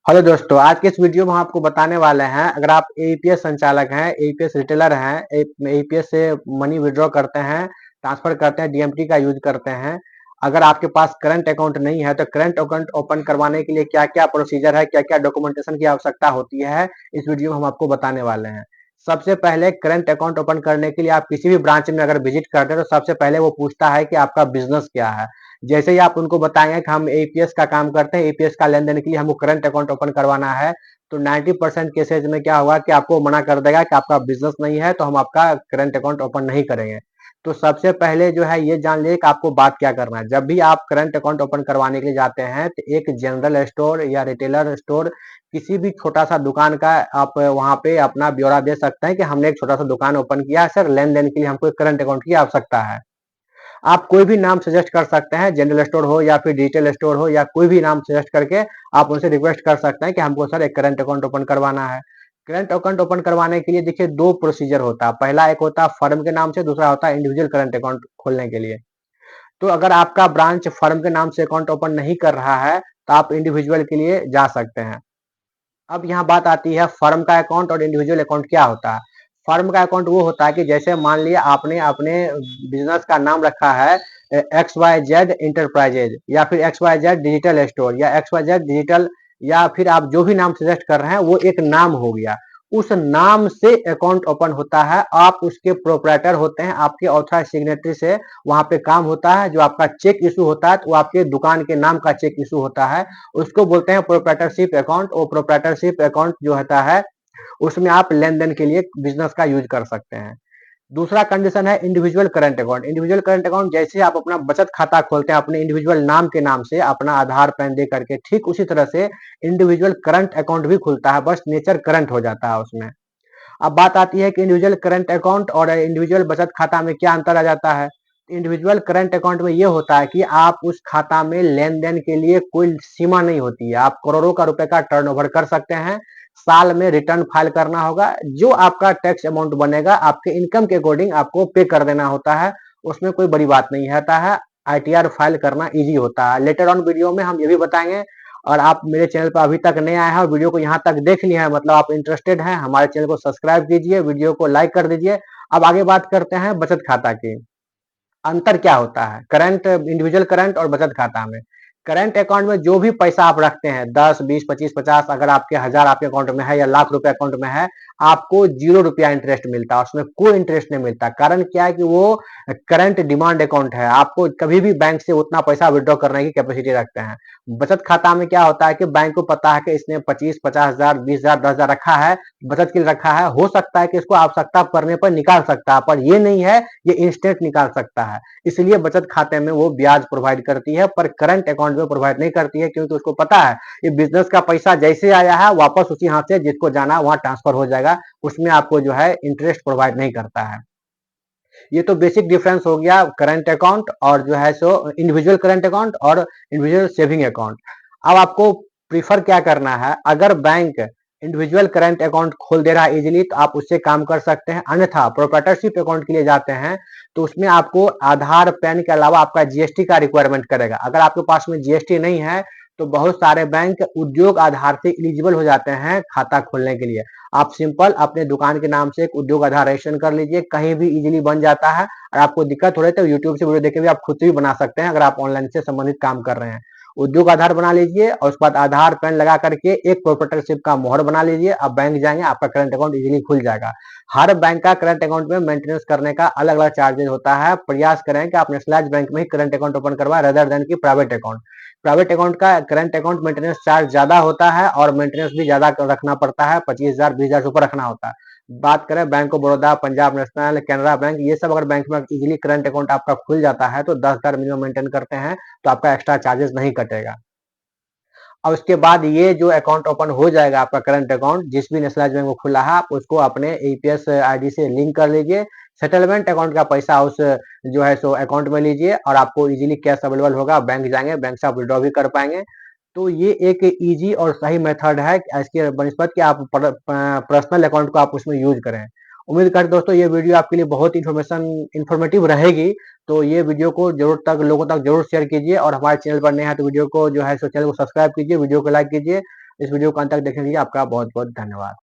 Hello दोस्तों, आज के इस वीडियो में हम आपको बताने वाले हैं। अगर आप एईपीएस संचालक हैं, एईपीएस रिटेलर हैं, एईपीएस से मनी विड्रॉ करते हैं, ट्रांसफर करते हैं, डीएमटी का यूज करते हैं। अगर आपके पास करंट अकाउंट नहीं है तो करंट अकाउंट ओपन करवाने के लिए क्या क्या प्रोसीजर है, क्या क्या डॉक्यूमेंटेशन की आवश्यकता होती है, इस वीडियो में हम आपको बताने वाले हैं। सबसे पहले करंट अकाउंट ओपन करने के लिए आप किसी भी ब्रांच में अगर विजिट करते हैं तो सबसे पहले वो पूछता है कि आपका बिजनेस क्या है। जैसे ही आप उनको बताएंगे कि हम एपीएस का काम करते हैं, एपीएस का लेन देन के लिए हमको करंट अकाउंट ओपन करवाना है, तो 90% केसेज में क्या होगा कि आपको मना कर देगा कि आपका बिजनेस नहीं है तो हम आपका करंट अकाउंट ओपन नहीं करेंगे। तो सबसे पहले जो है ये जान लीजिए कि आपको बात क्या करना है। जब भी आप करंट अकाउंट ओपन करवाने के लिए जाते हैं तो एक जनरल स्टोर या रिटेलर स्टोर, किसी भी छोटा सा दुकान का आप वहां पे अपना ब्यौरा दे सकते हैं कि हमने एक छोटा सा दुकान ओपन किया है सर, लेन देन के लिए हमको एक करंट अकाउंट की आवश्यकता है। आप कोई भी नाम सजेस्ट कर सकते हैं, जनरल स्टोर हो या फिर डिजिटल स्टोर हो या कोई भी नाम सजेस्ट करके आप उनसे रिक्वेस्ट कर सकते हैं कि हमको सर एक करंट अकाउंट ओपन करवाना है। करंट अकाउंट ओपन करवाने के लिए देखिए दो प्रोसीजर होता है। पहला एक होता है फर्म के नाम से, दूसरा होता है इंडिविजुअल करंट अकाउंट खोलने के लिए। तो अगर आपका ब्रांच फर्म के नाम से अकाउंट ओपन नहीं कर रहा है तो आप इंडिविजुअल के लिए जा सकते हैं। अब यहाँ बात आती है फर्म का अकाउंट और इंडिविजुअल अकाउंट क्या होता है। फर्म का अकाउंट वो होता है कि जैसे मान लिया आपने अपने बिजनेस का नाम रखा है एक्स वाई जेड इंटरप्राइजेज या फिर X Y Z digital store या एक्स वाई जेड डिजिटल, या फिर आप जो भी नाम सजेस्ट कर रहे हैं वो एक नाम हो गया। उस नाम से अकाउंट ओपन होता है, आप उसके प्रोपराइटर होते हैं, आपके ऑथराइज सिग्नेटरी से वहां पे काम होता है। जो आपका चेक इशू होता है तो वो आपके दुकान के नाम का चेक इशू होता है, उसको बोलते हैं प्रोप्राइटरशिप अकाउंट। और प्रोप्राइटरशिप अकाउंट जो होता है उसमें आप लेन देन के लिए बिजनेस का यूज कर सकते हैं। दूसरा कंडीशन है individual current account. Individual current account जैसे आप अपना बचत खाता खोलते हैं अपने इंडिविजुअल नाम के नाम से, अपना आधार पैन दे करके, ठीक उसी तरह से इंडिविजुअल करंट अकाउंट भी खुलता है, बस नेचर करंट हो जाता है उसमें। अब बात आती है कि इंडिविजुअल करंट अकाउंट और इंडिविजुअल बचत खाता में क्या अंतर आ जाता है। इंडिविजुअल करंट अकाउंट में ये होता है कि आप उस खाता में लेन देन के लिए कोई सीमा नहीं होती है, आप करोड़ों का रुपए का टर्नओवर कर सकते हैं। साल में रिटर्न फाइल करना होगा, जो आपका टैक्स अमाउंट बनेगा आपके इनकम के अकॉर्डिंग आपको पे कर देना होता है। उसमें कोई बड़ी बात नहीं आता है, आईटीआर फाइल करना इजी होता है। लेटर ऑन वीडियो में हम ये भी बताएंगे। और आप मेरे चैनल पर अभी तक नए आए हैं और वीडियो को यहाँ तक देख लिया है, मतलब आप इंटरेस्टेड हैं, हमारे चैनल को सब्सक्राइब कीजिए, वीडियो को लाइक कर दीजिए। अब आगे बात करते हैं बचत खाता की। अंतर क्या होता है करंट, इंडिविजुअल करंट और बचत खाता में। करंट अकाउंट में जो भी पैसा आप रखते हैं 10 20 25 50, अगर आपके 1000 आपके अकाउंट में है या लाख रुपए अकाउंट में है, आपको 0 रुपया इंटरेस्ट मिलता है, उसमें कोई इंटरेस्ट नहीं मिलता। कारण क्या है कि वो करंट डिमांड अकाउंट है, आपको कभी भी बैंक से उतना पैसा विड्रॉ करने की कैपेसिटी रखते हैं। बचत खाता में क्या होता है कि बैंक को पता है कि इसने 25 50 हजार 20 हजार 10 हजार रखा है, बचत के लिए रखा है, हो सकता है कि इसको आवश्यकता पड़ने पर निकाल सकता है, पर ये नहीं है ये इंस्टेंट निकाल सकता है। इसलिए बचत खाते में वो ब्याज प्रोवाइड करती है पर करंट अकाउंट में प्रोवाइड नहीं करती है, क्योंकि उसको पता है ये बिजनेस का पैसा जैसे आया है वापस उसी हाथ से जिसको जाना वहां ट्रांसफर हो जाएगा, उसमें आपको जो है इंटरेस्ट प्रोवाइड नहीं करता है। ये तो बेसिक डिफरेंस हो गया करंट अकाउंट और जो है सो इंडिविजुअल करंट अकाउंट और इंडिविजुअल सेविंग अकाउंट। अब आपको प्रीफर क्या करना है, अगर बैंक इंडिविजुअल करंट अकाउंट खोल दे रहा है इजीली तो आप उससे काम कर सकते हैं, अन्यथा प्रोप्राइटरशिप अकाउंट के लिए जाते हैं तो उसमें आपको आधार पैन के अलावा आपका जीएसटी का रिक्वायरमेंट करेगा। अगर आपके पास में जीएसटी नहीं है तो बहुत सारे बैंक उद्योग आधार से एलिजिबल हो जाते हैं खाता खोलने के लिए। आप सिंपल अपने दुकान के नाम से एक उद्योग आधार रजिस्ट्रेशन कर लीजिए, कहीं भी इजीली बन जाता है। और आपको दिक्कत हो रही है तो यूट्यूब से वीडियो देख के भी आप खुद से भी बना सकते हैं, अगर आप ऑनलाइन से संबंधित काम कर रहे हैं। उद्योग आधार बना लीजिए और उसके बाद आधार पैन लगा करके एक प्रोप्राइटरशिप का मोहर बना लीजिए, आप बैंक जाएंगे आपका करंट अकाउंट इजीली खुल जाएगा। हर बैंक का करंट अकाउंट में मेंटेनेंस करने का अलग अलग चार्जेस होता है। प्रयास करें कि आप नेशनलाइज्ड बैंक में ही करंट अकाउंट ओपन करवाएं रेदर देन की प्राइवेट अकाउंट। प्राइवेट अकाउंट का करंट अकाउंट मेंटेनेंस चार्ज ज्यादा होता है और मेंटेनेंस भी ज्यादा रखना पड़ता है, 25 हजार 20 हजार से ऊपर रखना होता है। बात करें bank of Baroda, Punjab national, Canara bank, ये सब अगर बैंक में इजीली करंट अकाउंट आपका खुल जाता है तो 10 हजार मिनिमम मेंटेन करते हैं तो आपका एक्स्ट्रा चार्जेस नहीं कटेगा। और उसके बाद ये जो अकाउंट ओपन हो जाएगा आपका करंट अकाउंट जिस भी नेशनलाइज्ड बैंक में खुला है, आप उसको अपने ईपीएस आईडी से लिंक कर लीजिए। सेटलमेंट अकाउंट का पैसा उस जो है सो अकाउंट में लीजिए और आपको इजीली कैश अवेलेबल होगा, बैंक जाएंगे, बैंक से आप विड्रॉ भी कर पाएंगे। तो ये एक इजी और सही मेथड है इसके बनिस्पत कि आप पर्सनल अकाउंट को आप उसमें यूज करें। उम्मीद करते दोस्तों ये वीडियो आपके लिए बहुत इंफॉर्मेटिव रहेगी। तो ये वीडियो को जरूर तक लोगों तक जरूर शेयर कीजिए और हमारे चैनल पर नए हैं तो वीडियो को जो है सो चैनल को सब्सक्राइब कीजिए, वीडियो को लाइक कीजिए। इस वीडियो को अंत तक देखने के लिए आपका बहुत-बहुत धन्यवाद।